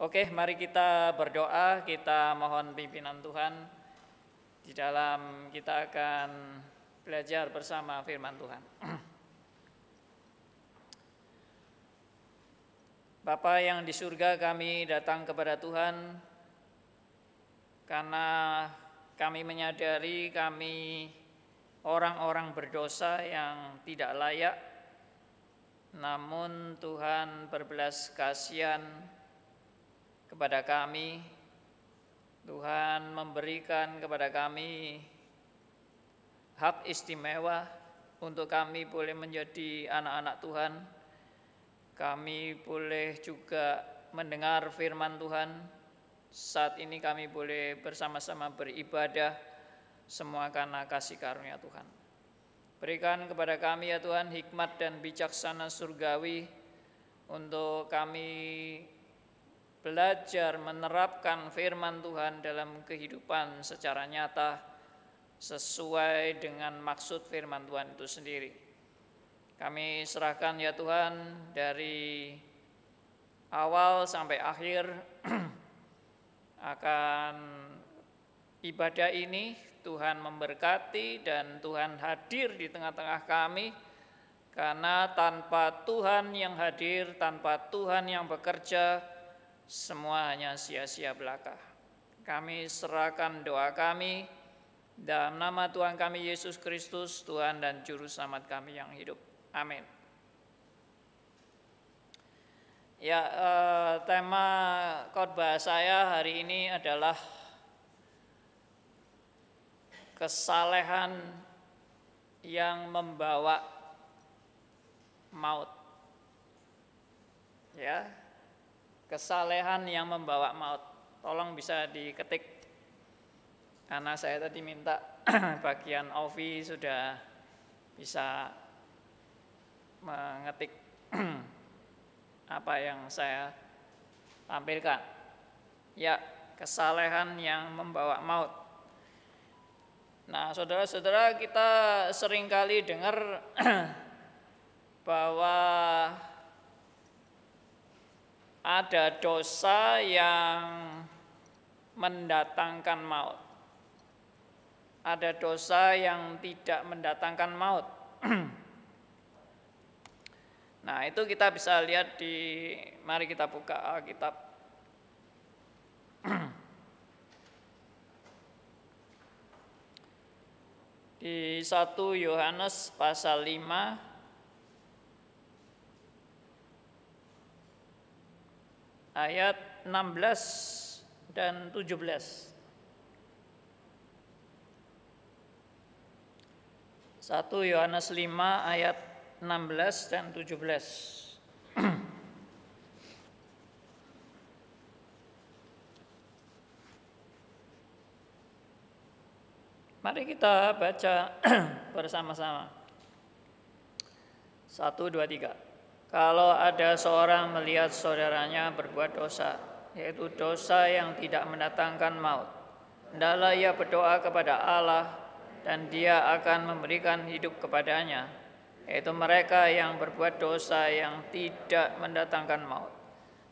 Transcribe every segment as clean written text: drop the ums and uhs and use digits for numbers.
Oke, mari kita berdoa, kita mohon pimpinan Tuhan. Di dalam kita akan belajar bersama firman Tuhan. Bapa yang di surga, kami datang kepada Tuhan karena kami menyadari kami orang-orang berdosa yang tidak layak. Namun Tuhan berbelas kasihan kepada kami. Tuhan memberikan kepada kami hak istimewa untuk kami boleh menjadi anak-anak Tuhan. Kami boleh juga mendengar firman Tuhan. Saat ini kami boleh bersama-sama beribadah, semua karena kasih karunia Tuhan. Berikan kepada kami ya Tuhan hikmat dan bijaksana surgawi untuk kami belajar menerapkan firman Tuhan dalam kehidupan secara nyata sesuai dengan maksud firman Tuhan itu sendiri. Kami serahkan ya Tuhan dari awal sampai akhir akan ibadah ini. Tuhan memberkati dan Tuhan hadir di tengah-tengah kami, karena tanpa Tuhan yang hadir, tanpa Tuhan yang bekerja, semua hanya sia-sia belaka. Kami serahkan doa kami dalam nama Tuhan kami Yesus Kristus, Tuhan dan Juru Selamat kami yang hidup. Amin. Ya, tema khotbah saya hari ini adalah kesalehan yang membawa maut. Ya, kesalehan yang membawa maut. Tolong bisa diketik, karena saya tadi minta bagian Ovi sudah bisa mengetik apa yang saya tampilkan. Ya, kesalehan yang membawa maut. Nah, saudara-saudara, kita seringkali dengar bahwa ada dosa yang mendatangkan maut. Ada dosa yang tidak mendatangkan maut. Nah, itu kita bisa lihat mari kita buka Alkitab. Di 1 Yohanes pasal 5 ayat 16 dan 17. 1 Yohanes 5 ayat 16 dan 17. Mari kita baca bersama-sama. 1, 2, 3. Kalau ada seorang melihat saudaranya berbuat dosa, yaitu dosa yang tidak mendatangkan maut, hendaklah ia berdoa kepada Allah dan Dia akan memberikan hidup kepadanya, yaitu mereka yang berbuat dosa yang tidak mendatangkan maut.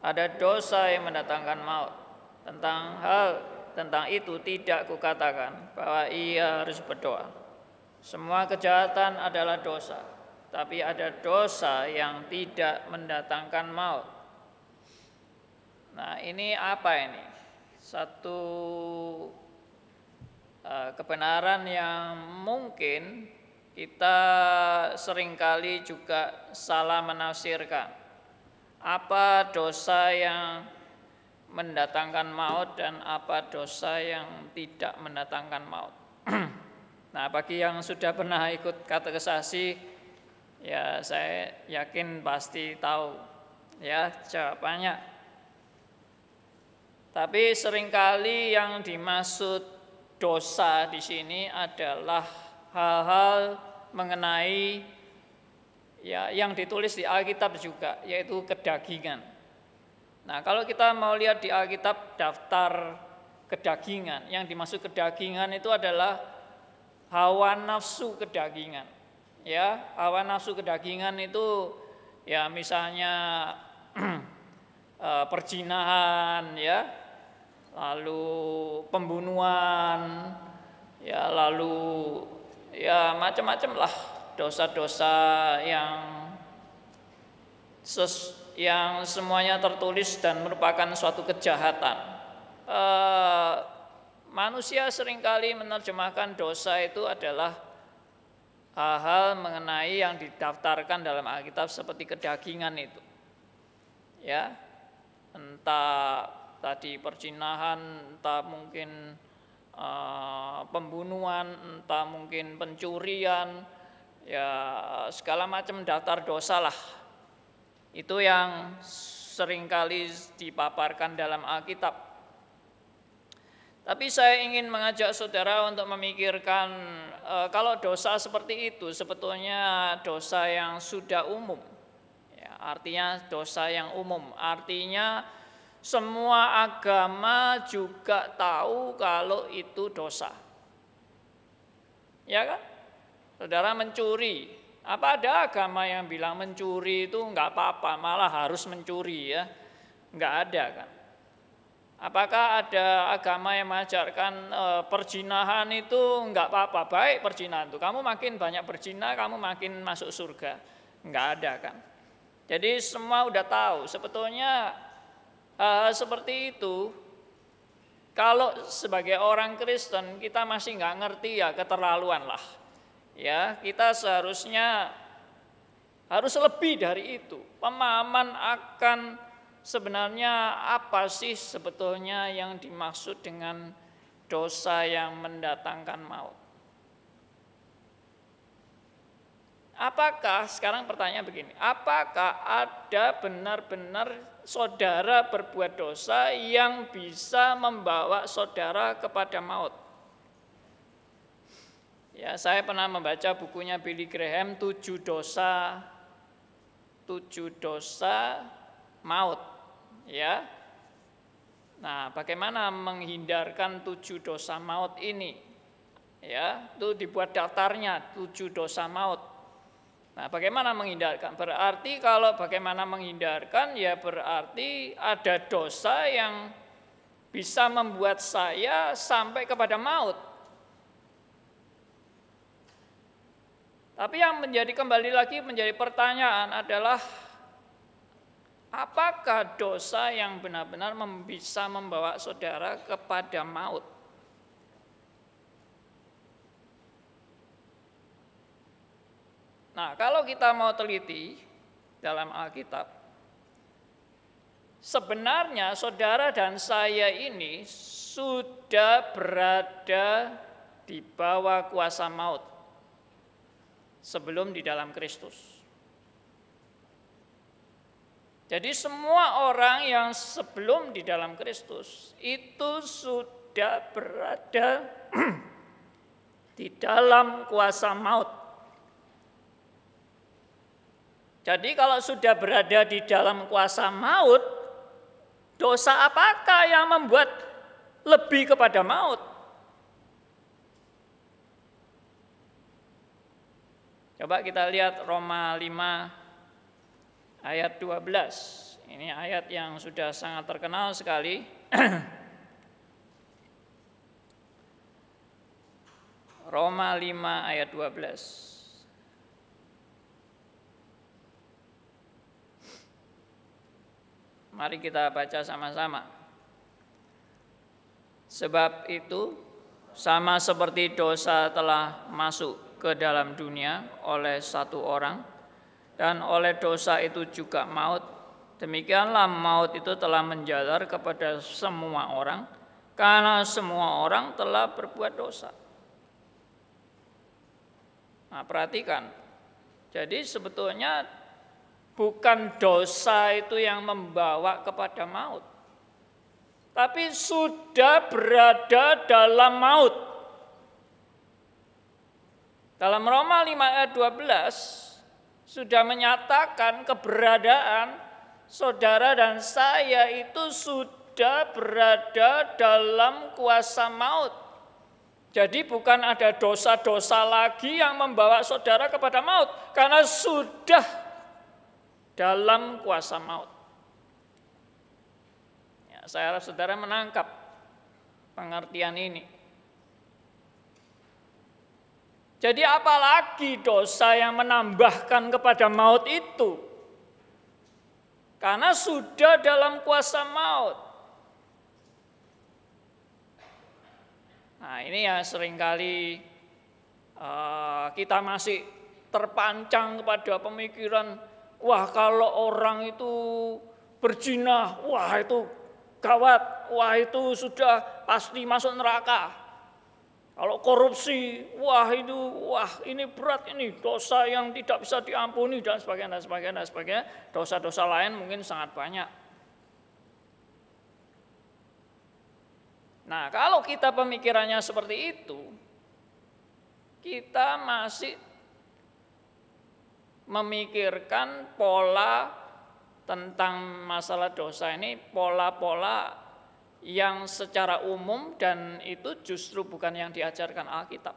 Ada dosa yang mendatangkan maut. Tentang itu tidak kukatakan bahwa ia harus berdoa. Semua kejahatan adalah dosa, tapi ada dosa yang tidak mendatangkan maut. Nah, ini apa ini? Satu kebenaran yang mungkin kita seringkali juga salah menafsirkan. Apa dosa yang mendatangkan maut dan apa dosa yang tidak mendatangkan maut. Nah, bagi yang sudah pernah ikut katekisasi, ya saya yakin pasti tahu ya jawabannya. Tapi seringkali yang dimaksud dosa di sini adalah hal-hal mengenai ya yang ditulis di Alkitab juga, yaitu kedagingan. Nah, kalau kita mau lihat di Alkitab daftar kedagingan, yang dimaksud kedagingan itu adalah hawa nafsu kedagingan. Ya, hawa nafsu kedagingan itu ya misalnya perzinahan, ya, lalu pembunuhan, ya, lalu ya macam-macam lah dosa-dosa yang semuanya tertulis dan merupakan suatu kejahatan. Manusia seringkali menerjemahkan dosa itu adalah hal-hal mengenai yang didaftarkan dalam Alkitab seperti kedagingan itu, ya, entah tadi perzinahan, entah mungkin pembunuhan, entah mungkin pencurian, ya segala macam daftar dosa lah. Itu yang seringkali dipaparkan dalam Alkitab. Tapi saya ingin mengajak saudara untuk memikirkan kalau dosa seperti itu sebetulnya dosa yang sudah umum. Ya, artinya dosa yang umum, artinya semua agama juga tahu kalau itu dosa. Ya kan? Saudara mencuri, apa ada agama yang bilang mencuri itu enggak apa-apa, malah harus mencuri, ya? Enggak ada kan? Apakah ada agama yang mengajarkan perzinahan itu enggak apa-apa, baik perzinahan itu, kamu makin banyak berzina, kamu makin masuk surga? Enggak ada kan? Jadi semua udah tahu, sebetulnya seperti itu. Kalau sebagai orang Kristen kita masih enggak ngerti, ya keterlaluan lah. Ya, kita seharusnya harus lebih dari itu. Pemahaman akan sebenarnya apa sih sebetulnya yang dimaksud dengan dosa yang mendatangkan maut. Apakah, sekarang pertanyaan begini, apakah ada benar-benar saudara berbuat dosa yang bisa membawa saudara kepada maut? Ya, saya pernah membaca bukunya Billy Graham, 7 dosa maut. Ya. Nah, bagaimana menghindarkan 7 dosa maut ini? Ya, itu dibuat daftarnya 7 dosa maut. Nah, bagaimana menghindarkan? Berarti kalau bagaimana menghindarkan, ya berarti ada dosa yang bisa membuat saya sampai kepada maut. Tapi yang kembali lagi menjadi pertanyaan adalah apakah dosa yang benar-benar bisa membawa saudara kepada maut? Nah, kalau kita mau teliti dalam Alkitab, sebenarnya saudara dan saya ini sudah berada di bawah kuasa maut sebelum di dalam Kristus. Jadi semua orang yang sebelum di dalam Kristus itu sudah berada di dalam kuasa maut. Jadi kalau sudah berada di dalam kuasa maut, dosa apakah yang membuat lebih kepada maut? Coba kita lihat Roma 5 ayat 12. Ini ayat yang sudah sangat terkenal sekali. Roma 5 ayat 12. Mari kita baca sama-sama. Sebab itu sama seperti dosa telah masuk ke dalam dunia oleh satu orang, dan oleh dosa itu juga maut, demikianlah maut itu telah menjalar kepada semua orang, karena semua orang telah berbuat dosa. Nah, perhatikan, jadi sebetulnya bukan dosa itu yang membawa kepada maut, tapi sudah berada dalam maut. Dalam Roma 5 ayat 12 sudah menyatakan keberadaan saudara dan saya itu sudah berada dalam kuasa maut. Jadi bukan ada dosa-dosa lagi yang membawa saudara kepada maut, karena sudah dalam kuasa maut. Ya, saya harap saudara menangkap pengertian ini. Jadi apalagi dosa yang menambahkan kepada maut itu? Karena sudah dalam kuasa maut. Nah ini ya seringkali kita masih terpancang kepada pemikiran, wah kalau orang itu berzina, wah itu gawat, wah itu sudah pasti masuk neraka. Kalau korupsi, wah ini berat, ini dosa yang tidak bisa diampuni dan sebagainya, dan sebagainya, dan sebagainya. Dosa-dosa lain mungkin sangat banyak. Nah, kalau kita pemikirannya seperti itu, kita masih memikirkan pola tentang masalah dosa ini, pola-pola yang secara umum dan itu justru bukan yang diajarkan Alkitab.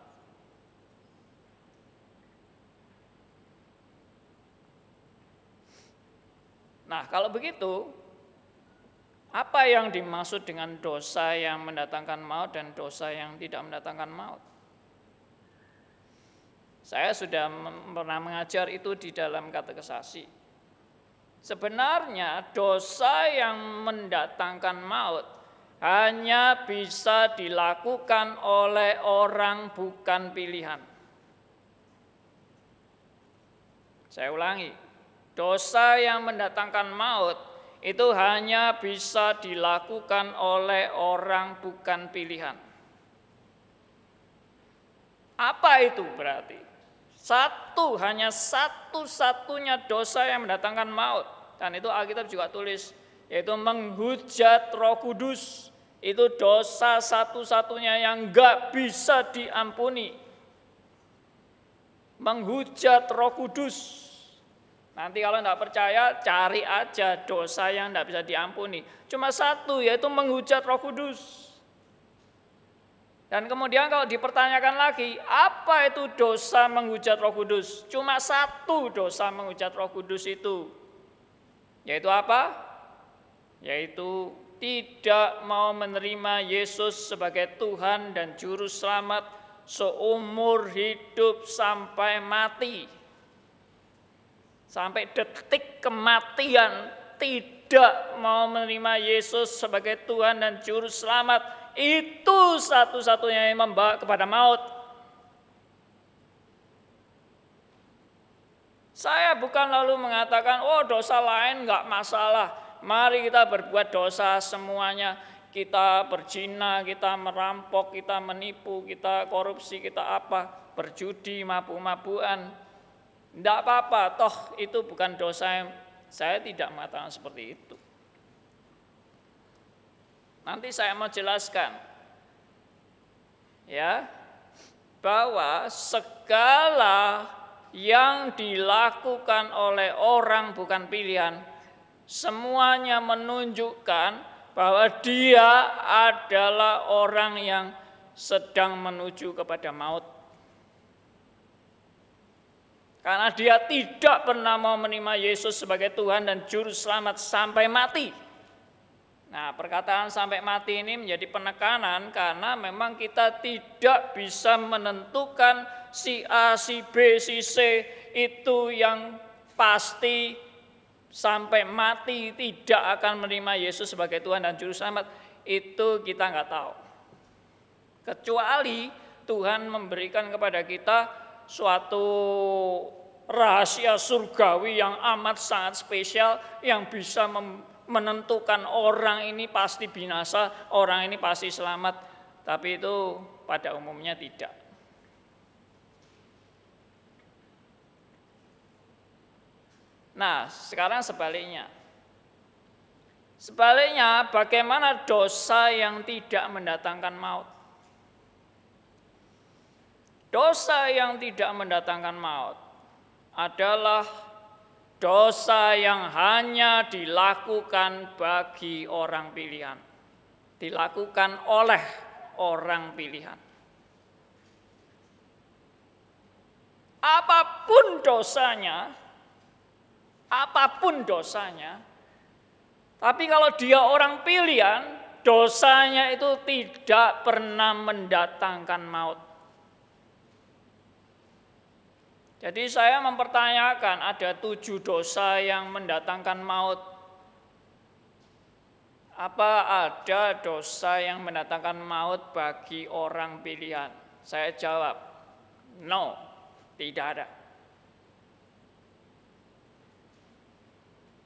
Nah, kalau begitu, apa yang dimaksud dengan dosa yang mendatangkan maut dan dosa yang tidak mendatangkan maut? Saya sudah pernah mengajar itu di dalam katekisasi. Sebenarnya dosa yang mendatangkan maut hanya bisa dilakukan oleh orang bukan pilihan. Saya ulangi, dosa yang mendatangkan maut itu hanya bisa dilakukan oleh orang bukan pilihan. Apa itu berarti? Hanya satu-satunya dosa yang mendatangkan maut. Dan itu Alkitab juga tulis, yaitu menghujat Roh Kudus. Itu dosa satu-satunya yang enggak bisa diampuni. Menghujat Roh Kudus. Nanti kalau enggak percaya, cari aja dosa yang enggak bisa diampuni. Cuma satu, yaitu menghujat Roh Kudus. Dan kemudian kalau dipertanyakan lagi, apa itu dosa menghujat Roh Kudus? Cuma satu dosa menghujat Roh Kudus itu. Yaitu apa? Yaitu tidak mau menerima Yesus sebagai Tuhan dan Juru Selamat seumur hidup sampai mati. Sampai detik kematian tidak mau menerima Yesus sebagai Tuhan dan Juru Selamat. Itu satu-satunya yang membawa kepada maut. Saya bukan lalu mengatakan, oh dosa lain enggak masalah. Mari kita berbuat dosa semuanya. Kita berzina, kita merampok, kita menipu, kita korupsi, kita apa, berjudi, mabuk-mabukan. Enggak apa-apa, toh itu bukan dosa yang saya tidak mengatakan seperti itu. Nanti saya mau jelaskan ya bahwa segala yang dilakukan oleh orang bukan pilihan semuanya menunjukkan bahwa dia adalah orang yang sedang menuju kepada maut. Karena dia tidak pernah mau menerima Yesus sebagai Tuhan dan Juru Selamat sampai mati. Nah, perkataan sampai mati ini menjadi penekanan karena memang kita tidak bisa menentukan si A, si B, si C itu yang pasti sampai mati tidak akan menerima Yesus sebagai Tuhan dan Juru Selamat. Itu kita nggak tahu. Kecuali Tuhan memberikan kepada kita suatu rahasia surgawi yang amat sangat spesial yang bisa menentukan orang ini pasti binasa, orang ini pasti selamat, tapi itu pada umumnya tidak. Nah, sekarang sebaliknya. Sebaliknya, bagaimana dosa yang tidak mendatangkan maut? Dosa yang tidak mendatangkan maut adalah dosa yang hanya dilakukan bagi orang pilihan. Dilakukan oleh orang pilihan. Apapun dosanya, Tapi kalau dia orang pilihan, dosanya itu tidak pernah mendatangkan maut. Jadi saya mempertanyakan, ada 7 dosa yang mendatangkan maut. Apa ada dosa yang mendatangkan maut bagi orang pilihan? Saya jawab, no, tidak ada.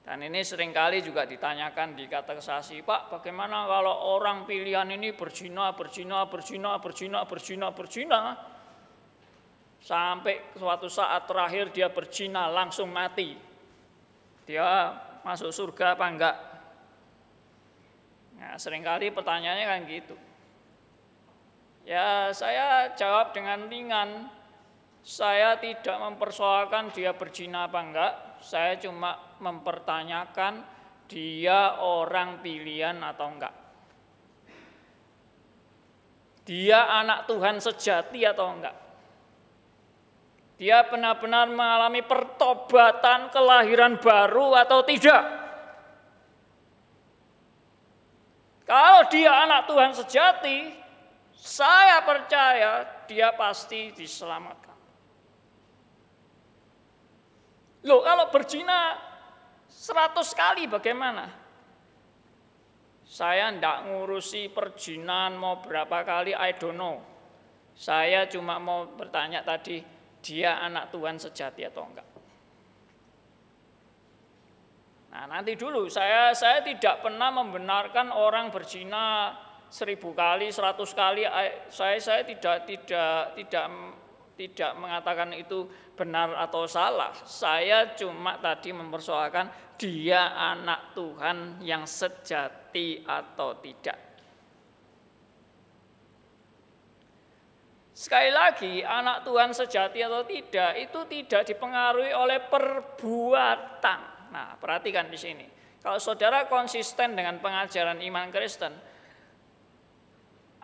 Dan ini seringkali juga ditanyakan di katekisasi, Pak, bagaimana kalau orang pilihan ini berzina, sampai suatu saat terakhir dia berzina langsung mati. Dia masuk surga apa enggak? Nah, seringkali pertanyaannya kan gitu. Ya, saya jawab dengan ringan. Saya tidak mempersoalkan dia berzina apa enggak. Saya cuma mempertanyakan dia orang pilihan atau enggak. Dia anak Tuhan sejati atau enggak. Dia benar-benar mengalami pertobatan, kelahiran baru atau tidak. Kalau dia anak Tuhan sejati, saya percaya dia pasti diselamatkan. Loh, kalau berzina 100 kali bagaimana? Saya tidak ngurusi perzinaan mau berapa kali, I don't know. Saya cuma mau bertanya tadi, dia anak Tuhan sejati atau enggak? Nah, nanti dulu saya tidak pernah membenarkan orang berzina 1000 kali, 100 kali. Saya tidak mengatakan itu benar atau salah. Saya cuma tadi mempersoalkan dia anak Tuhan yang sejati atau tidak. Sekali lagi, anak Tuhan sejati atau tidak itu tidak dipengaruhi oleh perbuatan. Nah, perhatikan di sini. Kalau saudara konsisten dengan pengajaran iman Kristen,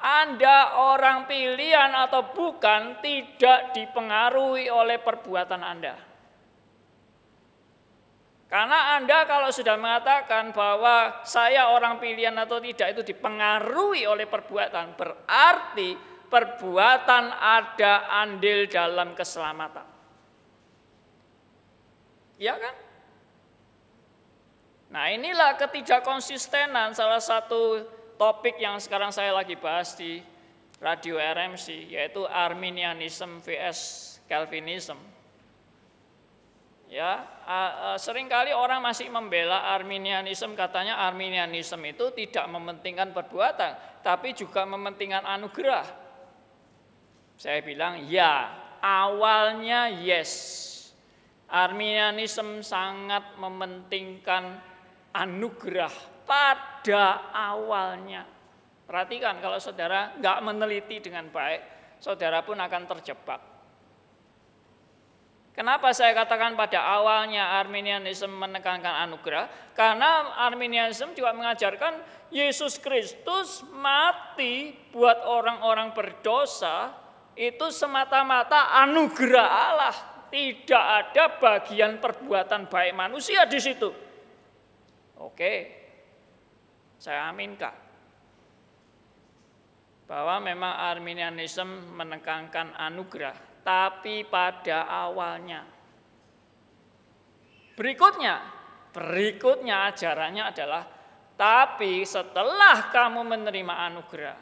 Anda orang pilihan atau bukan tidak dipengaruhi oleh perbuatan Anda. Karena Anda kalau sudah mengatakan bahwa saya orang pilihan atau tidak itu dipengaruhi oleh perbuatan, berarti perbuatan ada andil dalam keselamatan. Ya kan? Nah, inilah ketidakkonsistenan salah satu topik yang sekarang saya lagi bahas di Radio RMC, yaitu Arminianism vs Calvinism. Ya, seringkali orang masih membela Arminianism, katanya Arminianism itu tidak mementingkan perbuatan, tapi juga mementingkan anugerah. Saya bilang, ya, awalnya yes. Arminianism sangat mementingkan anugerah pada awalnya. Perhatikan, kalau saudara nggak meneliti dengan baik, saudara pun akan terjebak. Kenapa saya katakan pada awalnya Arminianism menekankan anugerah? Karena Arminianism juga mengajarkan Yesus Kristus mati buat orang-orang berdosa itu semata-mata anugerah Allah. Tidak ada bagian perbuatan baik manusia di situ. Oke, saya aminkan bahwa memang Arminianism menekankan anugerah, tapi pada awalnya. Berikutnya ajarannya adalah, tapi setelah kamu menerima anugerah,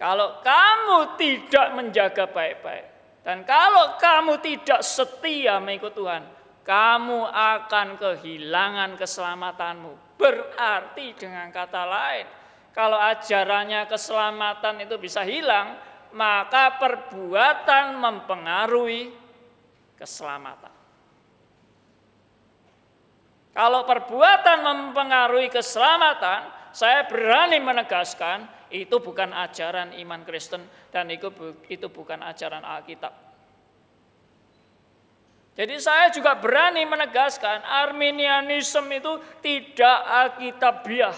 kalau kamu tidak menjaga baik-baik, dan kalau kamu tidak setia mengikut Tuhan, kamu akan kehilangan keselamatanmu. Berarti dengan kata lain, kalau ajarannya keselamatan itu bisa hilang, maka perbuatan mempengaruhi keselamatan. Kalau perbuatan mempengaruhi keselamatan, saya berani menegaskan itu bukan ajaran iman Kristen dan itu bukan ajaran Alkitab. Jadi saya juga berani menegaskan Arminianism itu tidak alkitabiah.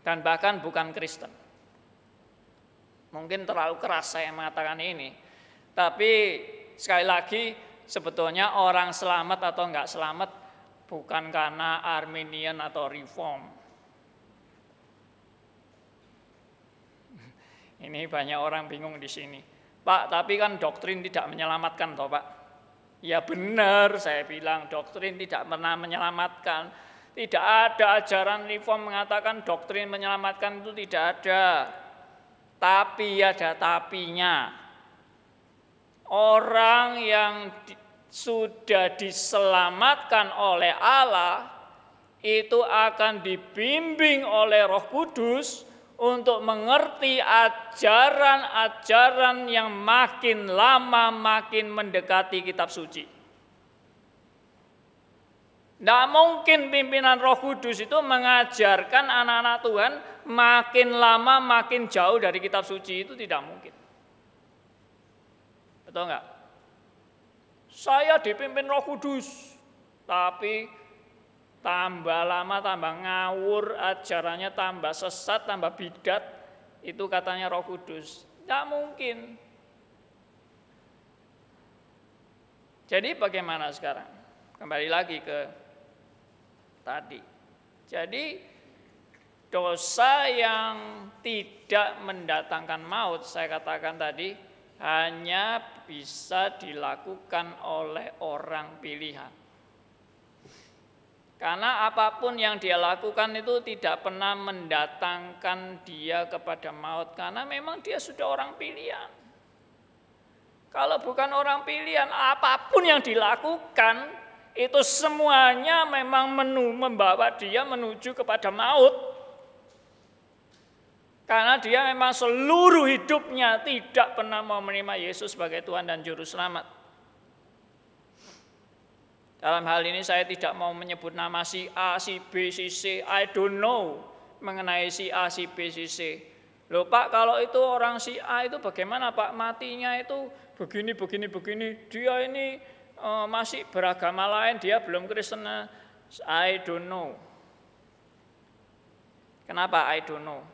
Dan bahkan bukan Kristen. Mungkin terlalu keras saya mengatakan ini. Tapi sekali lagi sebetulnya orang selamat atau enggak selamat bukan karena Arminian atau Reform. Ini banyak orang bingung di sini. Pak, tapi kan doktrin tidak menyelamatkan toh Pak. Ya benar, saya bilang doktrin tidak pernah menyelamatkan. Tidak ada ajaran Reform mengatakan doktrin menyelamatkan, itu tidak ada. Tapi ada tapinya. Orang yang sudah diselamatkan oleh Allah itu akan dibimbing oleh Roh Kudus untuk mengerti ajaran-ajaran yang makin lama makin mendekati kitab suci. Tidak mungkin pimpinan Roh Kudus itu mengajarkan anak-anak Tuhan makin lama makin jauh dari kitab suci, itu tidak mungkin. Betul enggak? Saya dipimpin Roh Kudus, tapi tambah lama tambah ngawur, ajarannya tambah sesat, tambah bidat, itu katanya Roh Kudus. Tidak mungkin. Jadi bagaimana sekarang? Kembali lagi ke tadi. Jadi dosa yang tidak mendatangkan maut, saya katakan tadi, hanya bisa dilakukan oleh orang pilihan. Karena apapun yang dia lakukan itu tidak pernah mendatangkan dia kepada maut, karena memang dia sudah orang pilihan. Kalau bukan orang pilihan, apapun yang dilakukan itu semuanya memang membawa dia menuju kepada maut. Karena dia memang seluruh hidupnya tidak pernah mau menerima Yesus sebagai Tuhan dan Juru Selamat. Dalam hal ini saya tidak mau menyebut nama si A, si B, si C. I don't know mengenai si A, si B, si C. Loh Pak, kalau itu orang si A itu bagaimana Pak? Matinya itu begini. Dia ini masih beragama lain, dia belum Kristen. I don't know. Kenapa I don't know?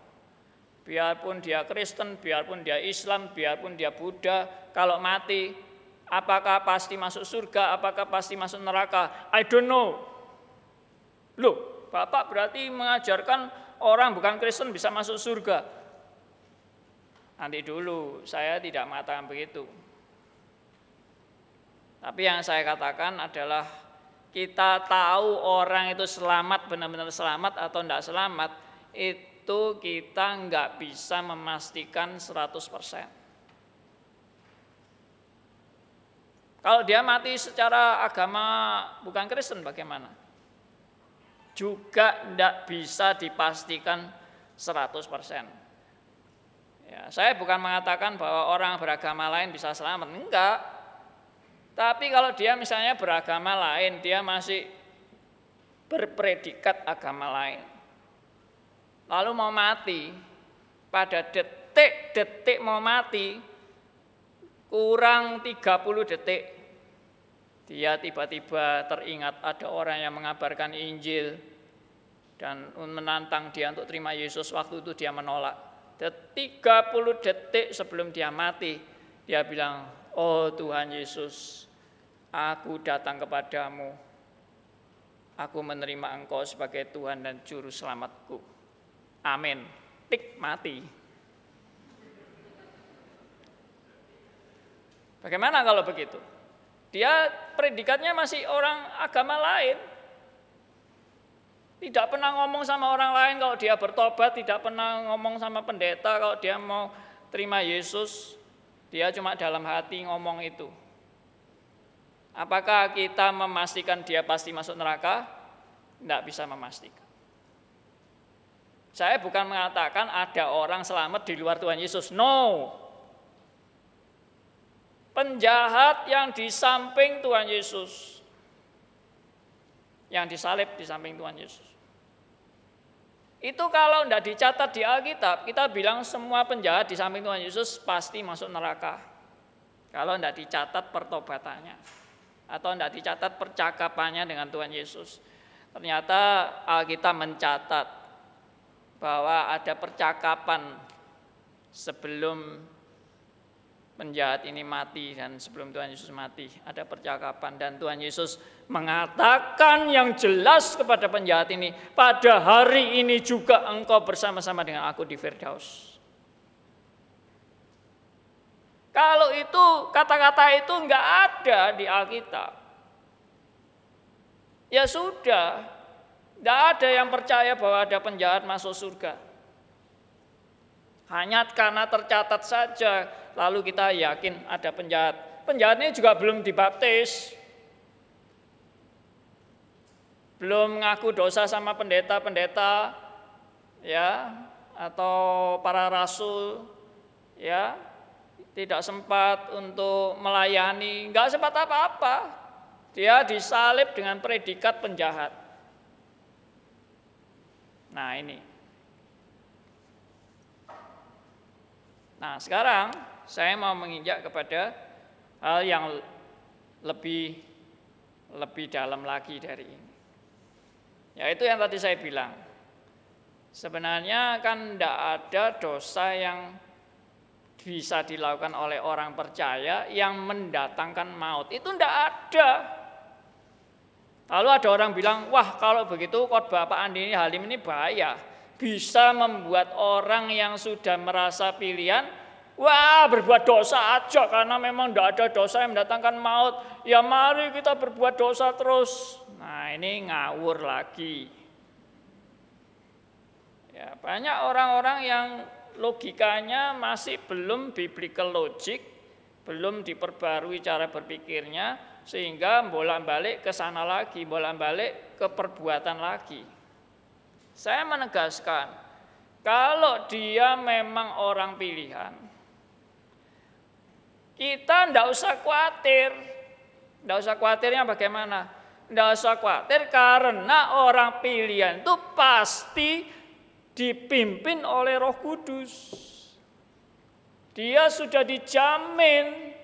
Biarpun dia Kristen, biarpun dia Islam, biarpun dia Buddha, kalau mati, apakah pasti masuk surga, apakah pasti masuk neraka? I don't know. Loh, Bapak berarti mengajarkan orang bukan Kristen bisa masuk surga. Nanti dulu, saya tidak mengatakan begitu. Tapi yang saya katakan adalah kita tahu orang itu selamat, benar-benar selamat atau tidak selamat, itu kita nggak bisa memastikan 100%. Kalau dia mati secara agama bukan Kristen bagaimana? Juga tidak bisa dipastikan 100%. Ya, saya bukan mengatakan bahwa orang beragama lain bisa selamat, enggak. Tapi kalau dia misalnya beragama lain, dia masih berpredikat agama lain, lalu mau mati, pada detik-detik mau mati, kurang 30 detik, dia tiba-tiba teringat ada orang yang mengabarkan Injil dan menantang dia untuk terima Yesus. Waktu itu dia menolak. 30 detik sebelum dia mati, dia bilang, oh Tuhan Yesus, aku datang kepadamu, aku menerima Engkau sebagai Tuhan dan Juru Selamatku. Amin. Tik, mati. Bagaimana kalau begitu? Dia predikatnya masih orang agama lain. Tidak pernah ngomong sama orang lain kalau dia bertobat, tidak pernah ngomong sama pendeta kalau dia mau terima Yesus. Dia cuma dalam hati ngomong itu. Apakah kita memastikan dia pasti masuk neraka? Tidak bisa memastikan. Saya bukan mengatakan ada orang selamat di luar Tuhan Yesus. No. Penjahat yang di samping Tuhan Yesus, yang disalib di samping Tuhan Yesus, itu kalau tidak dicatat di Alkitab, kita bilang semua penjahat di samping Tuhan Yesus pasti masuk neraka. Kalau tidak dicatat pertobatannya, atau tidak dicatat percakapannya dengan Tuhan Yesus. Ternyata Alkitab mencatat bahwa ada percakapan sebelum penjahat ini mati, dan sebelum Tuhan Yesus mati ada percakapan, dan Tuhan Yesus mengatakan yang jelas kepada penjahat ini, pada hari ini juga engkau bersama-sama dengan aku di Firdaus. Kalau itu kata-kata itu enggak ada di Alkitab, ya sudah, enggak ada yang percaya bahwa ada penjahat masuk surga. Hanya karena tercatat saja, lalu kita yakin ada penjahat. Penjahat ini juga belum dibaptis, belum ngaku dosa sama pendeta-pendeta, ya, atau para rasul, ya, tidak sempat untuk melayani, nggak sempat apa-apa. Dia disalib dengan predikat penjahat. Nah ini. Nah sekarang saya mau menginjak kepada hal yang lebih dalam lagi dari ini. Yaitu yang tadi saya bilang. Sebenarnya kan tidak ada dosa yang bisa dilakukan oleh orang percaya yang mendatangkan maut. Itu tidak ada. Lalu ada orang bilang, wah kalau begitu khotbah Pak Andi Halim ini bahaya. Bisa membuat orang yang sudah merasa pilihan, wah berbuat dosa aja karena memang tidak ada dosa yang mendatangkan maut. Ya mari kita berbuat dosa terus. Nah ini ngawur lagi. Ya, banyak orang-orang yang logikanya masih belum biblical logic, belum diperbarui cara berpikirnya, sehingga bolak-balik ke sana lagi, bolak-balik ke perbuatan lagi. Saya menegaskan, kalau dia memang orang pilihan, kita tidak usah khawatir. Tidak usah khawatirnya bagaimana? Tidak usah khawatir karena orang pilihan itu pasti dipimpin oleh Roh Kudus. Dia sudah dijamin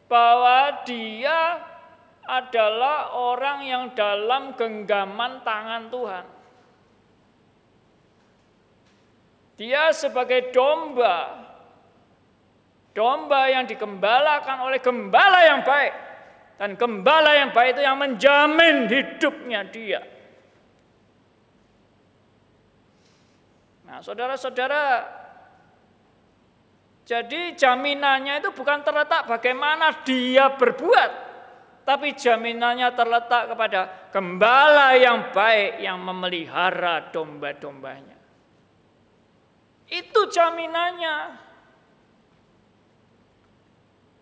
bahwa dia adalah orang yang dalam genggaman tangan Tuhan. Dia sebagai domba yang digembalakan oleh gembala yang baik. Dan gembala yang baik itu yang menjamin hidupnya dia. Nah, saudara-saudara, jadi jaminannya itu bukan terletak bagaimana dia berbuat, tapi jaminannya terletak kepada gembala yang baik yang memelihara domba-dombanya. Itu jaminannya.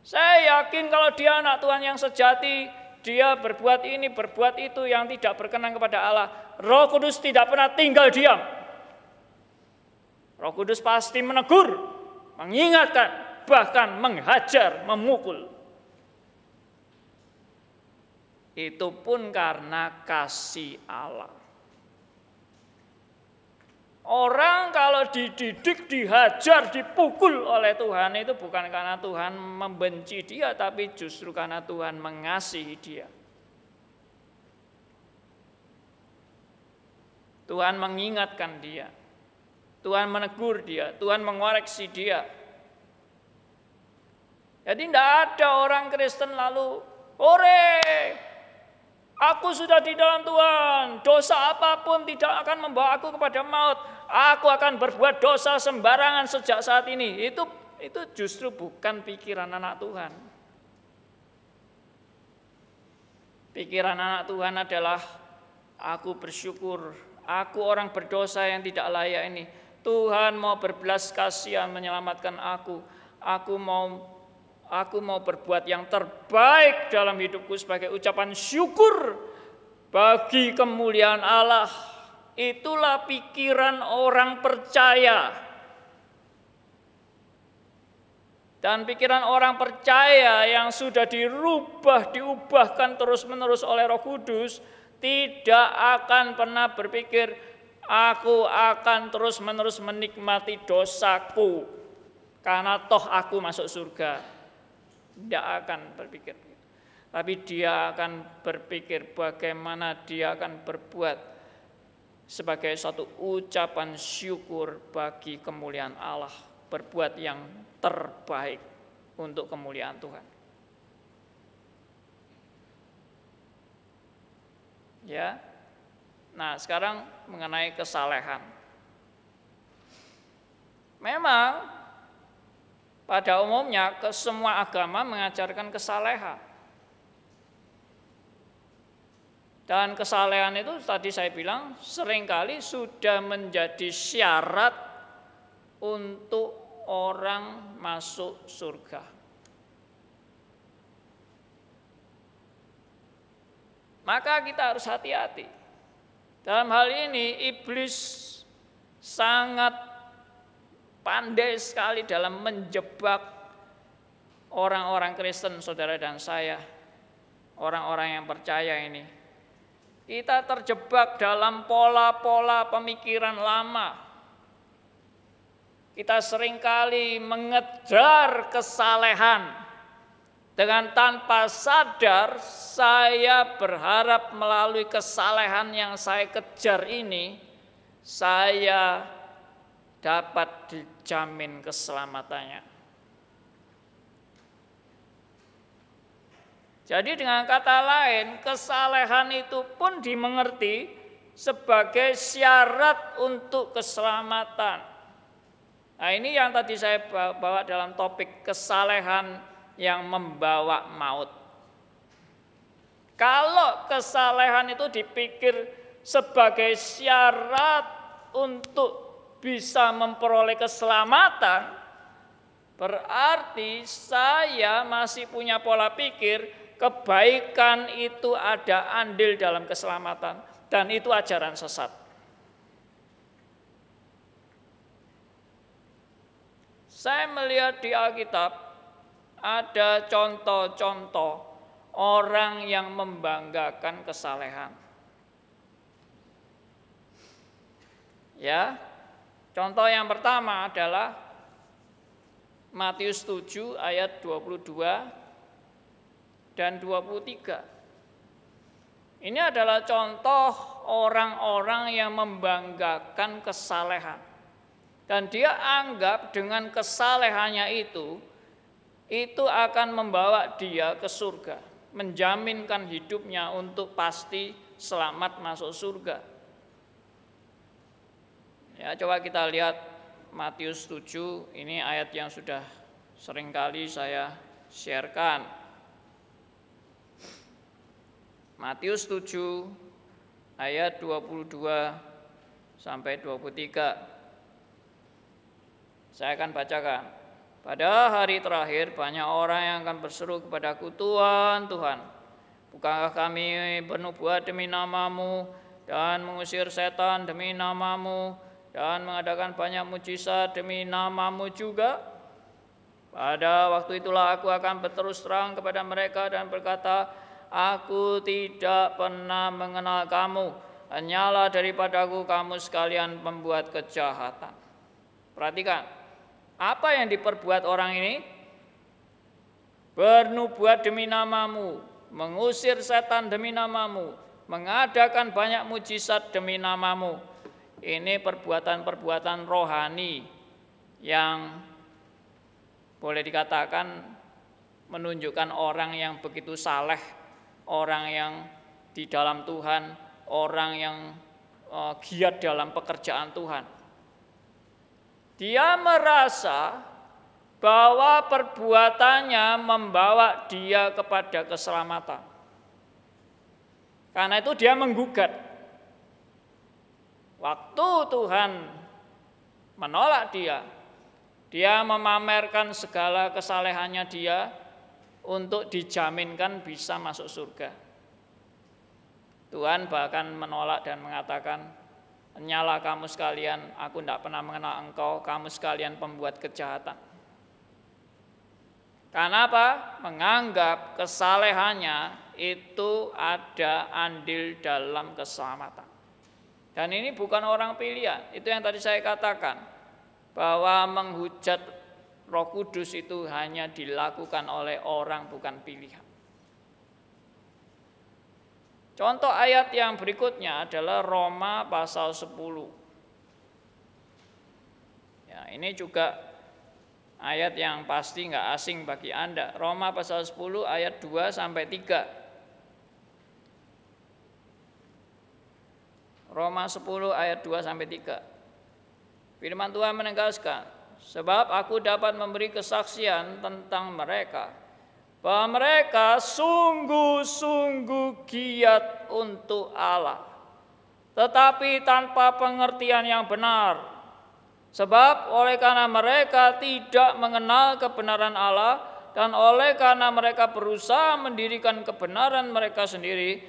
Saya yakin kalau dia anak Tuhan yang sejati, dia berbuat ini, berbuat itu yang tidak berkenan kepada Allah, Roh Kudus tidak pernah tinggal diam. Roh Kudus pasti menegur, mengingatkan, bahkan menghajar, memukul. Itu pun karena kasih Allah. Orang kalau dididik, dihajar, dipukul oleh Tuhan itu bukan karena Tuhan membenci dia, tapi justru karena Tuhan mengasihi dia. Tuhan mengingatkan dia. Tuhan menegur dia, Tuhan mengoreksi dia. Jadi tidak ada orang Kristen lalu, "Ore, aku sudah di dalam Tuhan, dosa apapun tidak akan membawa aku kepada maut. Aku akan berbuat dosa sembarangan sejak saat ini." Itu justru bukan pikiran anak Tuhan. Pikiran anak Tuhan adalah, aku bersyukur, aku orang berdosa yang tidak layak ini. Tuhan mau berbelas kasihan menyelamatkan aku. Aku mau berbuat yang terbaik dalam hidupku sebagai ucapan syukur bagi kemuliaan Allah. Itulah pikiran orang percaya. Dan pikiran orang percaya yang sudah diubahkan terus-menerus oleh Roh Kudus, tidak akan pernah berpikir, aku akan terus-menerus menikmati dosaku karena toh aku masuk surga. Tidak akan berpikir begitu. Tapi dia akan berpikir bagaimana dia akan berbuat sebagai suatu ucapan syukur bagi kemuliaan Allah, berbuat yang terbaik untuk kemuliaan Tuhan. Ya. Nah, sekarang mengenai kesalehan. Memang pada umumnya semua agama mengajarkan kesalehan. Dan kesalehan itu tadi saya bilang seringkali sudah menjadi syarat untuk orang masuk surga. Maka kita harus hati-hati. Dalam hal ini iblis sangat pandai sekali dalam menjebak orang-orang Kristen, saudara dan saya, orang-orang yang percaya ini. Kita terjebak dalam pola-pola pemikiran lama. Kita seringkali mengejar kesalehan. Dengan tanpa sadar, saya berharap melalui kesalehan yang saya kejar ini, saya dapat dijamin keselamatannya. Jadi dengan kata lain, kesalehan itu pun dimengerti sebagai syarat untuk keselamatan. Nah, ini yang tadi saya bawa dalam topik kesalehan yang membawa maut. Kalau kesalehan itu dipikir sebagai syarat untuk bisa memperoleh keselamatan, berarti saya masih punya pola pikir kebaikan itu ada andil dalam keselamatan, dan itu ajaran sesat. Saya melihat di Alkitab ada contoh-contoh orang yang membanggakan kesalehan. Ya, contoh yang pertama adalah Matius 7 ayat 22 dan 23. Ini adalah contoh orang-orang yang membanggakan kesalehan. Dan dia anggap dengan kesalehannya itu akan membawa dia ke surga, menjaminkan hidupnya untuk pasti selamat masuk surga. Ya, coba kita lihat Matius 7, ini ayat yang sudah seringkali saya sharekan. Matius 7 ayat 22 sampai 23. Saya akan bacakan. Pada hari terakhir banyak orang yang akan berseru kepadaku, Tuhan, Tuhan, bukankah kami bernubuat demi nama-Mu dan mengusir setan demi nama-Mu dan mengadakan banyak mujizat demi nama-Mu juga? Pada waktu itulah aku akan berterus terang kepada mereka dan berkata, aku tidak pernah mengenal kamu, hanyalah daripadaku kamu sekalian pembuat kejahatan. Perhatikan. Apa yang diperbuat orang ini? Bernubuat demi nama-Mu, mengusir setan demi nama-Mu, mengadakan banyak mujizat demi nama-Mu. Ini perbuatan-perbuatan rohani yang boleh dikatakan menunjukkan orang yang begitu saleh, orang yang di dalam Tuhan, orang yang giat dalam pekerjaan Tuhan. Dia merasa bahwa perbuatannya membawa dia kepada keselamatan. Karena itu dia menggugat. Waktu Tuhan menolak dia memamerkan segala kesalehannya dia untuk dijaminkan bisa masuk surga. Tuhan bahkan menolak dan mengatakan, hanyalah kamu sekalian, aku tidak pernah mengenal engkau, kamu sekalian pembuat kejahatan. Karena apa? Menganggap kesalehannya itu ada andil dalam keselamatan. Dan ini bukan orang pilihan, itu yang tadi saya katakan, bahwa menghujat Roh Kudus itu hanya dilakukan oleh orang, bukan pilihan. Contoh ayat yang berikutnya adalah Roma pasal 10. Ya, ini juga Ayat yang pasti nggak asing bagi Anda. Roma pasal 10 ayat 2 sampai 3. Roma 10 ayat 2 sampai 3. Firman Tuhan menegaskan, sebab aku dapat memberi kesaksian tentang mereka, bahwa mereka sungguh-sungguh giat untuk Allah, tetapi tanpa pengertian yang benar. Sebab oleh karena mereka tidak mengenal kebenaran Allah, dan oleh karena mereka berusaha mendirikan kebenaran mereka sendiri,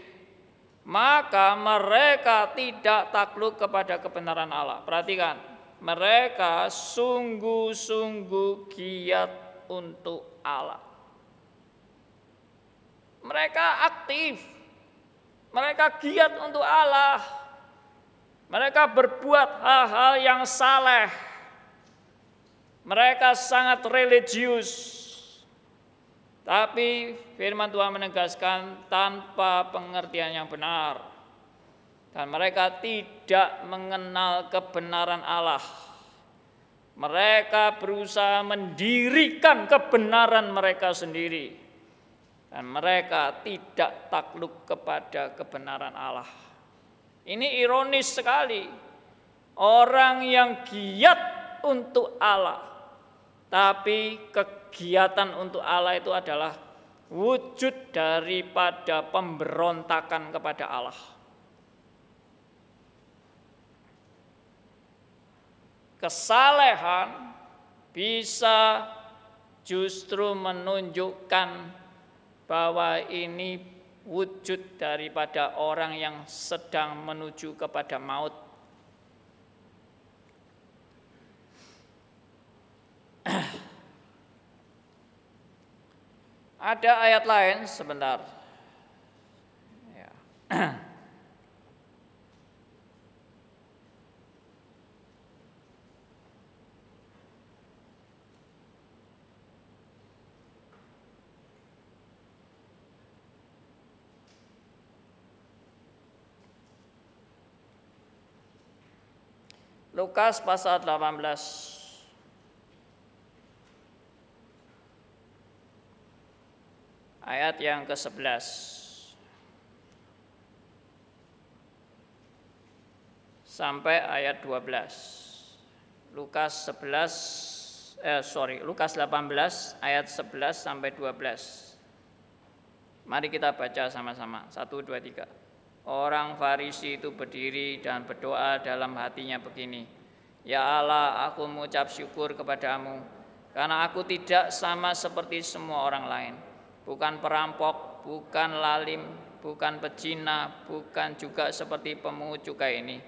maka mereka tidak takluk kepada kebenaran Allah. Perhatikan, mereka sungguh-sungguh giat untuk Allah. Mereka aktif, mereka giat untuk Allah. Mereka berbuat hal-hal yang saleh. Mereka sangat religius. Tapi firman Tuhan menegaskan tanpa pengertian yang benar. Dan mereka tidak mengenal kebenaran Allah. Mereka berusaha mendirikan kebenaran mereka sendiri. Dan mereka tidak takluk kepada kebenaran Allah. Ini ironis sekali. Orang yang giat untuk Allah, tapi kegiatan untuk Allah itu adalah wujud daripada pemberontakan kepada Allah. Kesalehan bisa justru menunjukkan bahwa ini wujud daripada orang yang sedang menuju kepada maut. Ada ayat lain sebentar. Ya. Lukas pasal 18 ayat yang ke-11 sampai ayat 12. Lukas 18 ayat 11 sampai 12. Mari kita baca sama-sama. 1, 2, 3. Orang Farisi itu berdiri dan berdoa dalam hatinya begini, ya Allah, aku mengucap syukur kepadamu, karena aku tidak sama seperti semua orang lain. Bukan perampok, bukan lalim, bukan pezina, bukan juga seperti pemungut cukai ini.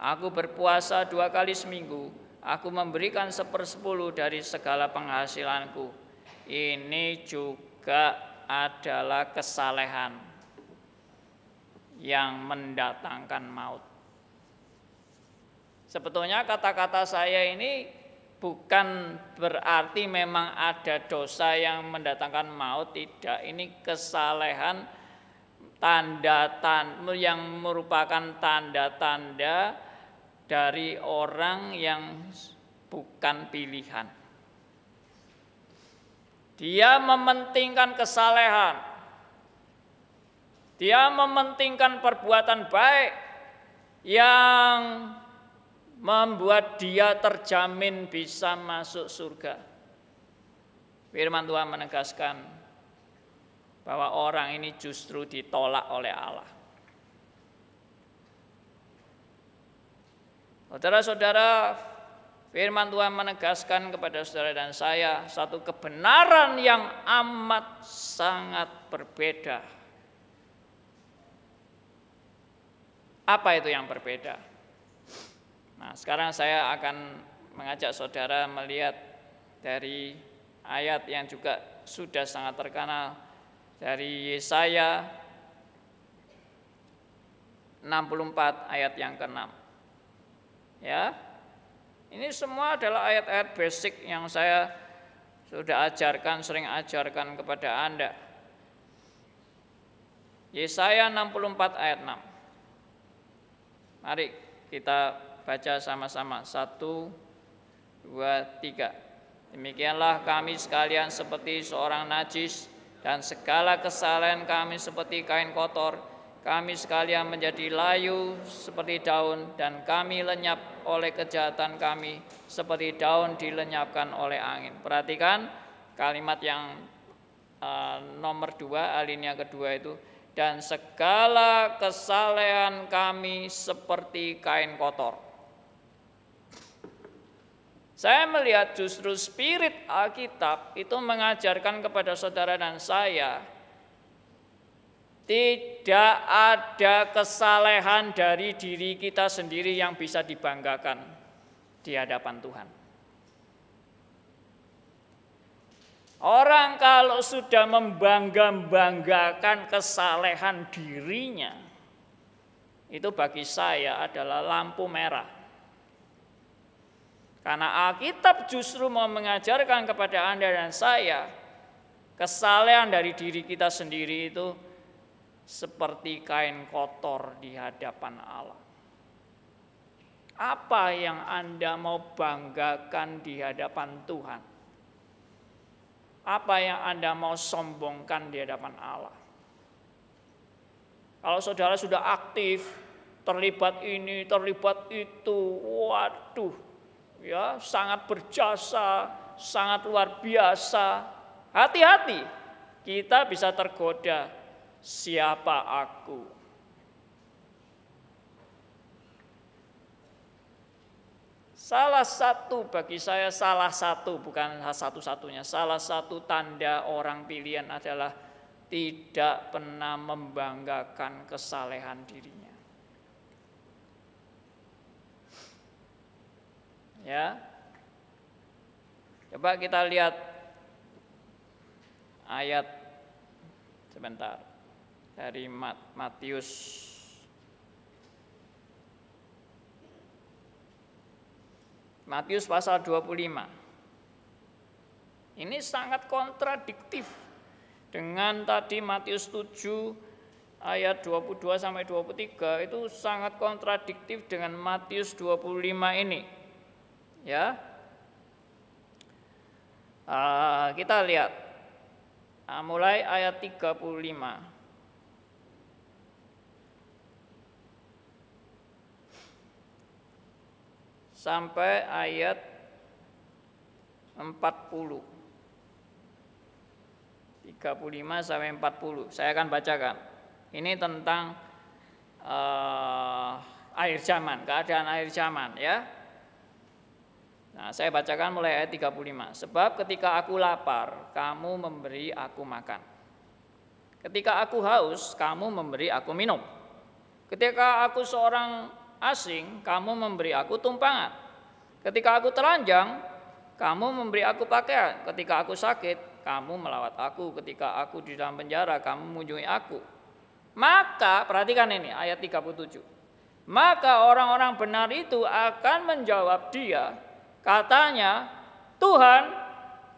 Aku berpuasa 2 kali seminggu, aku memberikan 1/10 dari segala penghasilanku. Ini juga adalah kesalehan yang mendatangkan maut. Sebetulnya kata-kata saya ini bukan berarti memang ada dosa yang mendatangkan maut, tidak. Ini kesalehan tanda-tanda yang merupakan tanda-tanda dari orang yang bukan pilihan. Dia mementingkan kesalehan. Dia mementingkan perbuatan baik yang membuat dia terjamin bisa masuk surga. Firman Tuhan menegaskan bahwa orang ini justru ditolak oleh Allah. Saudara-saudara, firman Tuhan menegaskan kepada saudara dan saya satu kebenaran yang amat sangat berbeda. Apa itu yang berbeda? Nah, sekarang saya akan mengajak saudara melihat dari ayat yang juga sudah sangat terkenal dari Yesaya 64 ayat yang ke-6. Ya. Ini semua adalah ayat-ayat basic yang saya sudah ajarkan, sering ajarkan kepada Anda. Yesaya 64 ayat 6. Mari kita baca sama-sama. 1, 2, 3. Demikianlah kami sekalian seperti seorang najis, dan segala kesalahan kami seperti kain kotor. Kami sekalian menjadi layu seperti daun, dan kami lenyap oleh kejahatan kami seperti daun dilenyapkan oleh angin. Perhatikan kalimat yang nomor 2, alinea kedua itu. Dan segala kesalahan kami seperti kain kotor. Saya melihat justru spirit Alkitab itu mengajarkan kepada saudara dan saya, tidak ada kesalehan dari diri kita sendiri yang bisa dibanggakan di hadapan Tuhan. Orang kalau sudah membangga-banggakan kesalehan dirinya, itu bagi saya adalah lampu merah. Karena Alkitab justru mau mengajarkan kepada Anda dan saya, kesalehan dari diri kita sendiri itu seperti kain kotor di hadapan Allah. Apa yang Anda mau banggakan di hadapan Tuhan? Apa yang Anda mau sombongkan di hadapan Allah? Kalau saudara sudah aktif, terlibat ini, terlibat itu, waduh, ya sangat berjasa, sangat luar biasa. Hati-hati, kita bisa tergoda. Siapa aku? Salah satu bagi saya, bukan satu-satunya, salah satu tanda orang pilihan adalah tidak pernah membanggakan kesalehan dirinya. Ya, coba kita lihat ayat sebentar dari Matius. Matius pasal 25. Ini sangat kontradiktif dengan tadi Matius 7 ayat 22 sampai 23, itu sangat kontradiktif dengan Matius 25 ini. Ya. Kita lihat. Mulai ayat 35. Sampai ayat 40. 35 sampai 40. Saya akan bacakan. Ini tentang akhir zaman, keadaan akhir zaman ya. Nah, saya bacakan mulai ayat 35. Sebab ketika aku lapar, kamu memberi aku makan. Ketika aku haus, kamu memberi aku minum. Ketika aku seorang asing, kamu memberi aku tumpangan. Ketika aku telanjang, kamu memberi aku pakaian. Ketika aku sakit, kamu melawat aku. Ketika aku di dalam penjara, kamu mengunjungi aku. Maka, perhatikan ini ayat 37. Maka orang-orang benar itu akan menjawab dia, katanya, Tuhan,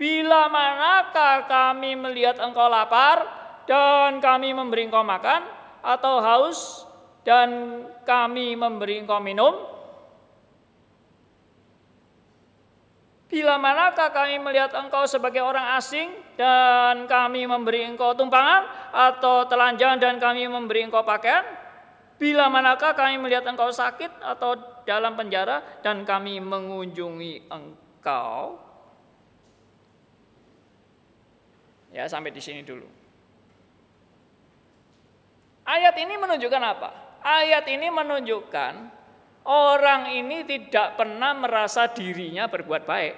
bila manakah kami melihat engkau lapar dan kami memberi engkau makan, atau haus dan kami memberi engkau minum? Bila manakah kami melihat engkau sebagai orang asing dan kami memberi engkau tumpangan, atau telanjang dan kami memberi engkau pakaian? Bila manakah kami melihat engkau sakit atau dalam penjara dan kami mengunjungi engkau? Ya, sampai di sini dulu. Ayat ini menunjukkan apa? Ayat ini menunjukkan orang ini tidak pernah merasa dirinya berbuat baik.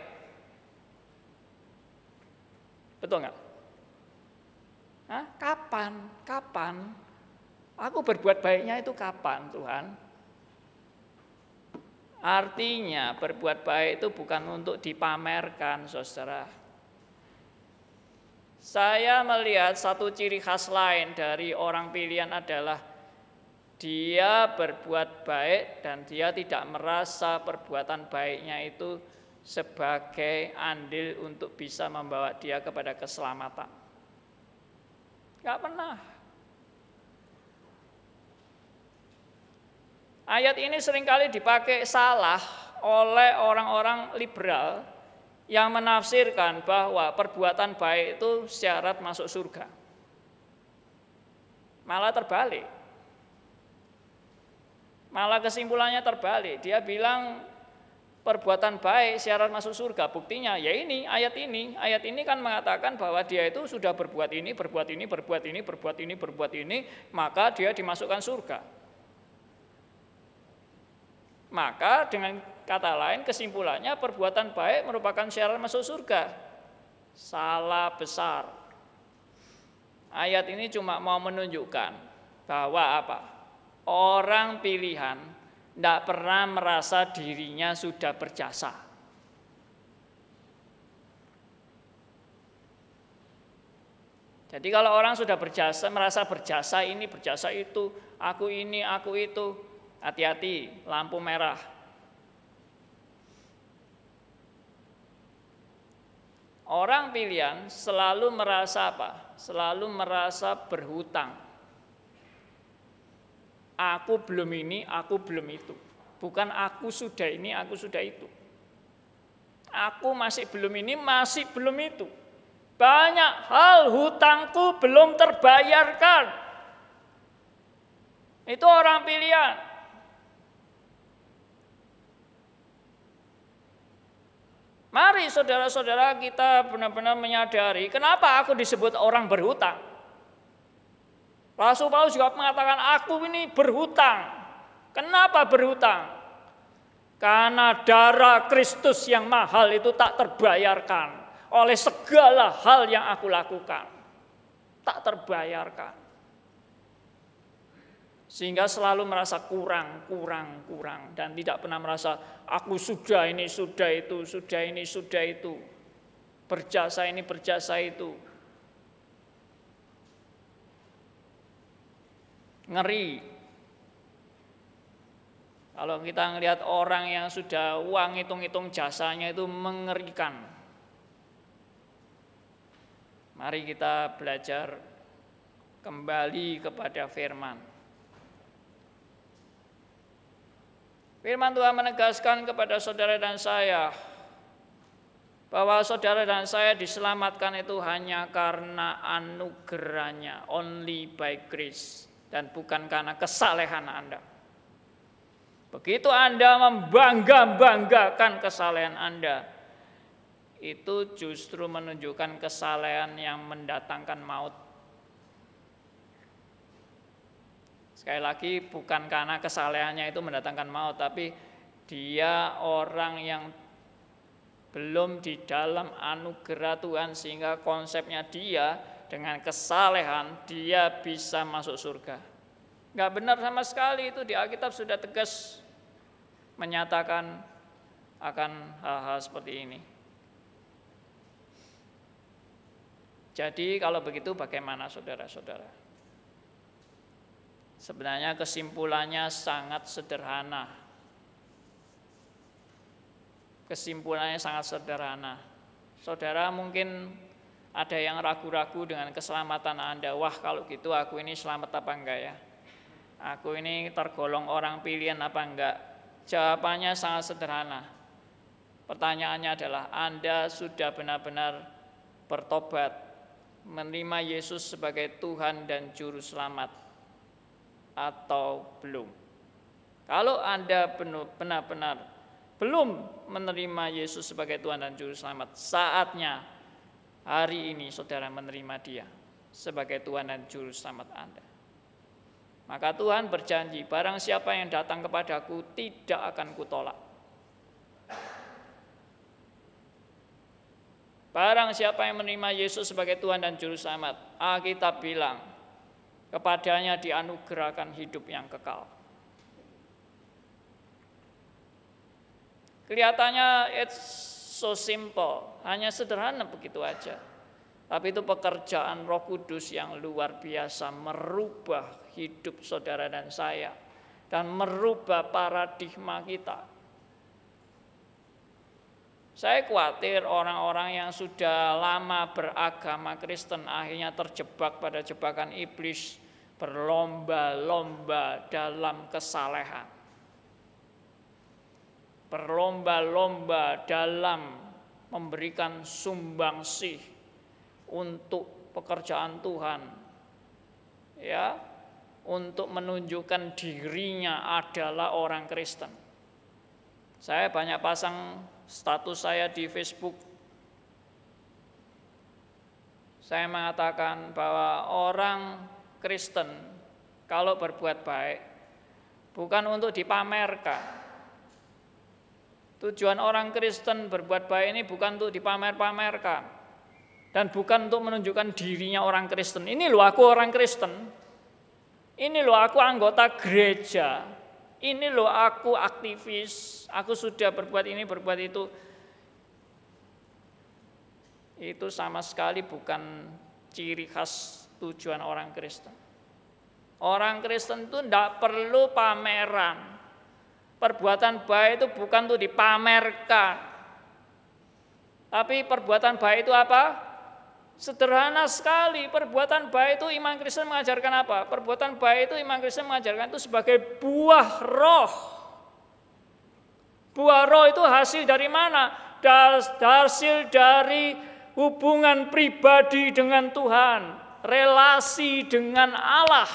Betul nggak? Kapan? Aku berbuat baiknya itu kapan, Tuhan? Artinya berbuat baik itu bukan untuk dipamerkan, saudara. Saya melihat satu ciri khas lain dari orang pilihan adalah dia berbuat baik dan dia tidak merasa perbuatan baiknya itu sebagai andil untuk bisa membawa dia kepada keselamatan. Gak pernah. Ayat ini seringkali dipakai salah oleh orang-orang liberal yang menafsirkan bahwa perbuatan baik itu syarat masuk surga. Malah terbalik. Malah kesimpulannya terbalik. Dia bilang perbuatan baik syarat masuk surga. Buktinya ya ini, ayat ini. Ayat ini kan mengatakan bahwa dia itu sudah berbuat ini, berbuat ini, berbuat ini, berbuat ini, berbuat ini, maka dia dimasukkan surga. Maka dengan kata lain kesimpulannya perbuatan baik merupakan syarat masuk surga. Salah besar. Ayat ini cuma mau menunjukkan bahwa apa? Orang pilihan tidak pernah merasa dirinya sudah berjasa. Jadi kalau orang sudah berjasa, merasa berjasa ini, berjasa itu, aku ini, aku itu, hati-hati, lampu merah. Orang pilihan selalu merasa apa? Selalu merasa berhutang. Aku belum ini, aku belum itu. Bukan aku sudah ini, aku sudah itu. Aku masih belum ini, masih belum itu. Banyak hal hutangku belum terbayarkan. Itu orang pilihan. Mari saudara-saudara kita benar-benar menyadari kenapa aku disebut orang berhutang. Rasul Paulus juga mengatakan aku ini berhutang. Kenapa berhutang? Karena darah Kristus yang mahal itu tak terbayarkan oleh segala hal yang aku lakukan. Tak terbayarkan. Sehingga selalu merasa kurang dan tidak pernah merasa aku sudah ini, sudah itu, sudah ini, sudah itu. Berjasa ini, berjasa itu. Ngeri. Kalau kita melihat orang yang sudah uang hitung-hitung jasanya itu mengerikan. Mari kita belajar kembali kepada firman. Firman Tuhan menegaskan kepada saudara dan saya bahwa saudara dan saya diselamatkan itu hanya karena anugerahnya, only by grace, dan bukan karena kesalehan Anda. Begitu Anda membangga-banggakan kesalehan Anda, itu justru menunjukkan kesalehan yang mendatangkan maut. Sekali lagi bukan karena kesalehannya itu mendatangkan maut, tapi dia orang yang belum di dalam anugerah Tuhan sehingga konsepnya dia dengan kesalehan dia bisa masuk surga. Enggak benar sama sekali itu, di Alkitab sudah tegas menyatakan akan hal-hal seperti ini. Jadi kalau begitu bagaimana saudara-saudara? Sebenarnya kesimpulannya sangat sederhana. Kesimpulannya sangat sederhana. Saudara mungkin ada yang ragu-ragu dengan keselamatan Anda. Wah, kalau gitu aku ini selamat apa enggak ya? Aku ini tergolong orang pilihan apa enggak? Jawabannya sangat sederhana. Pertanyaannya adalah Anda sudah benar-benar bertobat, menerima Yesus sebagai Tuhan dan Juru Selamat atau belum? Kalau Anda benar-benar belum menerima Yesus sebagai Tuhan dan Juru Selamat, saatnya hari ini saudara menerima Dia sebagai Tuhan dan Juru Selamat Anda. Maka Tuhan berjanji, barang siapa yang datang kepadaku tidak akan kutolak. Barang siapa yang menerima Yesus sebagai Tuhan dan Juru Selamat, Alkitab bilang, kepadanya dianugerahkan hidup yang kekal. Kelihatannya it's so simple, hanya sederhana begitu aja. Tapi itu pekerjaan Roh Kudus yang luar biasa, merubah hidup saudara dan saya, dan merubah paradigma kita. Saya khawatir orang-orang yang sudah lama beragama Kristen akhirnya terjebak pada jebakan iblis, berlomba-lomba dalam kesalehan. Berlomba-lomba dalam memberikan sumbangsih untuk pekerjaan Tuhan, ya, untuk menunjukkan dirinya adalah orang Kristen. Saya banyak pasang status saya di Facebook. Saya mengatakan bahwa orang Kristen kalau berbuat baik bukan untuk dipamerkan. Tujuan orang Kristen berbuat baik ini bukan untuk dipamer-pamerkan dan bukan untuk menunjukkan dirinya orang Kristen. Ini loh aku orang Kristen. Ini loh aku anggota gereja. Ini loh aku aktivis. Aku sudah berbuat ini, berbuat itu. Itu sama sekali bukan ciri khas tujuan orang Kristen. Orang Kristen itu tidak perlu pameran. Perbuatan baik itu bukan untuk dipamerkan. Tapi perbuatan baik itu apa? Sederhana sekali. Perbuatan baik itu iman Kristen mengajarkan apa? Perbuatan baik itu iman Kristen mengajarkan itu sebagai buah roh. Buah roh itu hasil dari mana? Hasil dari hubungan pribadi dengan Tuhan, relasi dengan Allah.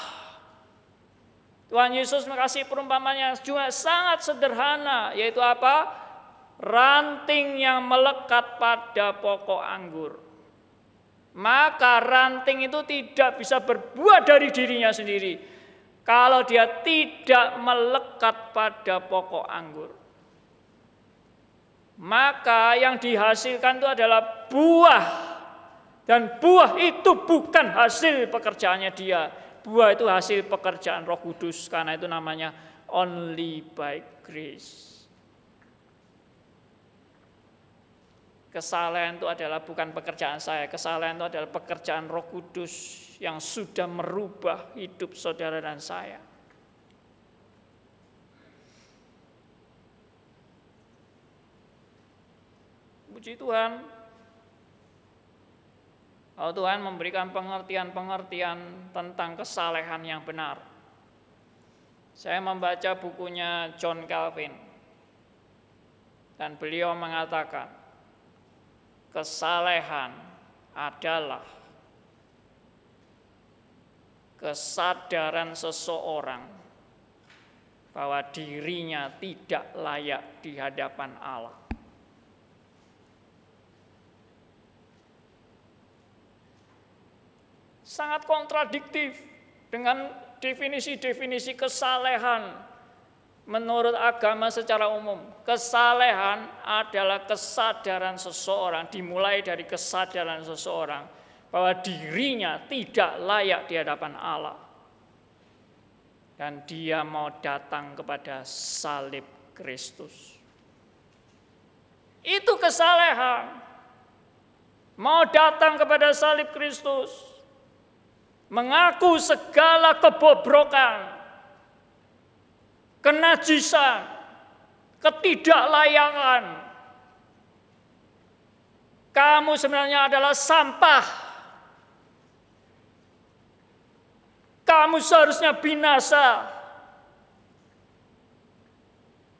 Tuhan Yesus mengasih perumpamaan yang juga sangat sederhana, yaitu apa? Ranting yang melekat pada pokok anggur. Maka ranting itu tidak bisa berbuah dari dirinya sendiri kalau dia tidak melekat pada pokok anggur. Maka yang dihasilkan itu adalah buah. Dan buah itu bukan hasil pekerjaannya dia. Buah itu hasil pekerjaan Roh Kudus, karena itu namanya only by grace. Kesalahan itu adalah bukan pekerjaan saya, kesalahan itu adalah pekerjaan Roh Kudus yang sudah merubah hidup saudara dan saya. Puji Tuhan. Kalau Tuhan memberikan pengertian-pengertian tentang kesalehan yang benar. Saya membaca bukunya John Calvin. Dan beliau mengatakan, kesalehan adalah kesadaran seseorang bahwa dirinya tidak layak di hadapan Allah. Sangat kontradiktif dengan definisi-definisi kesalehan menurut agama secara umum. Kesalehan adalah kesadaran seseorang, dimulai dari kesadaran seseorang bahwa dirinya tidak layak di hadapan Allah. Dan dia mau datang kepada salib Kristus. Itu kesalehan. Mau datang kepada salib Kristus. Mengaku segala kebobrokan, kenajisan, ketidaklayakan. Kamu sebenarnya adalah sampah. Kamu seharusnya binasa.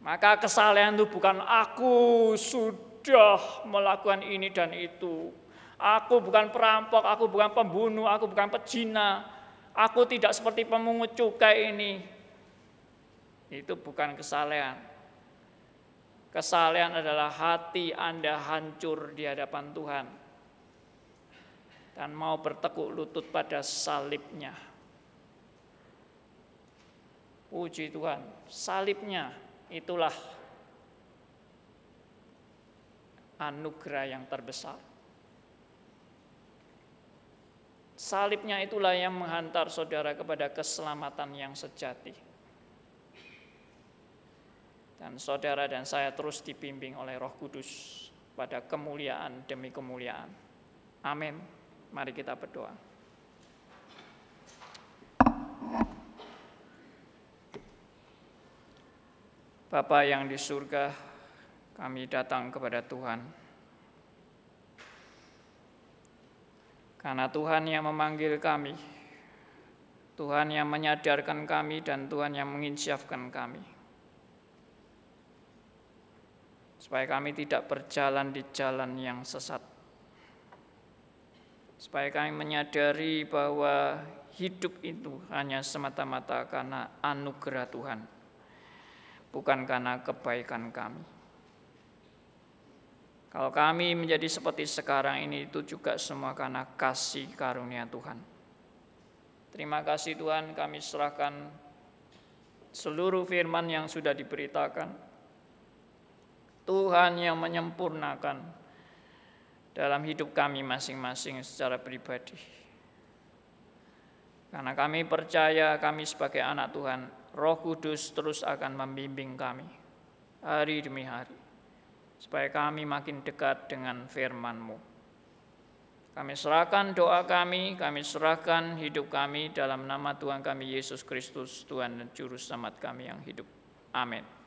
Maka kesalehan itu bukan aku sudah melakukan ini dan itu. Aku bukan perampok, aku bukan pembunuh, aku bukan pezina, aku tidak seperti pemungut cukai ini. Itu bukan kesalehan. Kesalehan adalah hati Anda hancur di hadapan Tuhan dan mau bertekuk lutut pada salibnya. Puji Tuhan, salibnya itulah anugerah yang terbesar. Salibnya itulah yang menghantar saudara kepada keselamatan yang sejati. Dan saudara dan saya terus dibimbing oleh Roh Kudus pada kemuliaan demi kemuliaan. Amin. Mari kita berdoa. Bapa yang di surga, kami datang kepada Tuhan. Karena Tuhan yang memanggil kami, Tuhan yang menyadarkan kami, dan Tuhan yang menginsyafkan kami. supaya kami tidak berjalan di jalan yang sesat. Supaya kami menyadari bahwa hidup itu hanya semata-mata karena anugerah Tuhan, bukan karena kebaikan kami. Kalau kami menjadi seperti sekarang ini, itu juga semua karena kasih karunia Tuhan. Terima kasih Tuhan, kami serahkan seluruh firman yang sudah diberitakan. Tuhan yang menyempurnakan dalam hidup kami masing-masing secara pribadi. Karena kami percaya kami sebagai anak Tuhan, Roh Kudus terus akan membimbing kami hari demi hari, supaya kami makin dekat dengan firman-Mu. Kami serahkan doa kami serahkan hidup kami dalam nama Tuhan kami Yesus Kristus, Tuhan dan Juru Selamat kami yang hidup. Amin.